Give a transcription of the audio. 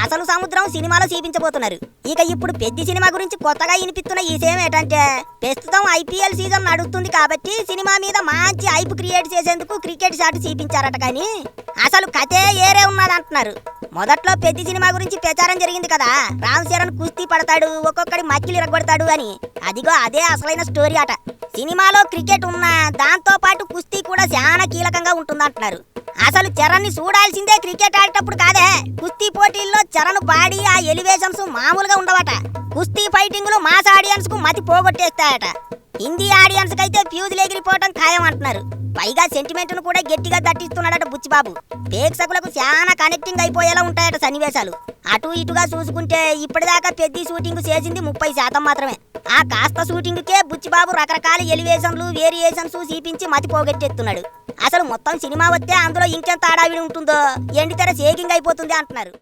అసలు సముద్రం సినిమాలో చూపించబోతున్నారు. ఇక ఇప్పుడు పెద్ద సినిమా గురించి కొత్తగా వినిపిస్తున్న ఈ విషయం ఏంటంటే ప్రస్తుతం ఐపీఎల్ సీజన్ నడుస్తుంది కాబట్టి సినిమా మీద మంచి హైప్ క్రియేట్ చేసేందుకు క్రికెట్ షాట్ చూపించారట. కానీ అసలు కథే ఏరే ఉన్నదంటున్నారు. మొదట్లో పెద్ద సినిమా గురించి ప్రచారం జరిగింది కదా, రామ్ చరణ్ కుస్తీ పడతాడు, ఒక్కొక్కడి మక్కిలు ఇరగొడతాడు అని. అదిగో అదే అసలైన స్టోరీ అట. సినిమాలో క్రికెట్ ఉన్నా దాంతో పాటు కుస్తీ కూడా చాలా కీలకంగా ఉంటుందంటున్నారు. అసలు చరణ్ ని చూడాల్సిందే క్రికెట్ ఆడేటప్పుడు కాదే, కుస్తీ పోటీల్లో చరణ్ బాడీ ఆ ఎలివేషన్స్ మామూలుగా ఉండవట. కుస్తీ ఫైటింగ్ లో మాస్ ఆడియన్స్ కు మతి పోగొట్టేస్తాయట. హిందీ ఆడియన్స్ కైతే ఫ్యూజ్ ఎగిరిపోవటం ఖాయం అంటున్నారు. పైగా సెంటిమెంట్ ను కూడా గట్టిగా దట్టిస్తున్నాడట బుచ్చిబాబు. ప్రేక్షకులకు చాలా కనెక్టింగ్ అయిపోయేలా ఉంటాయట సన్నివేశాలు. అటు ఇటుగా చూసుకుంటే ఇప్పటిదాకా పెద్ద షూటింగ్ చేసింది 30% మాత్రమే. ఆ కాస్త షూటింగ్ కే బుచ్చిబాబు రకరకాల ఎలివేషన్లు వేరియేషన్స్ చూపించి మతి పోగొట్టేస్తున్నాడు. అసలు మొత్తం సినిమా వస్తే అందులో ఇంకెంత ఆడావిడి ఉంటుందో ఎండితెర షేకింగ్ అయిపోతుంది అంటున్నారు.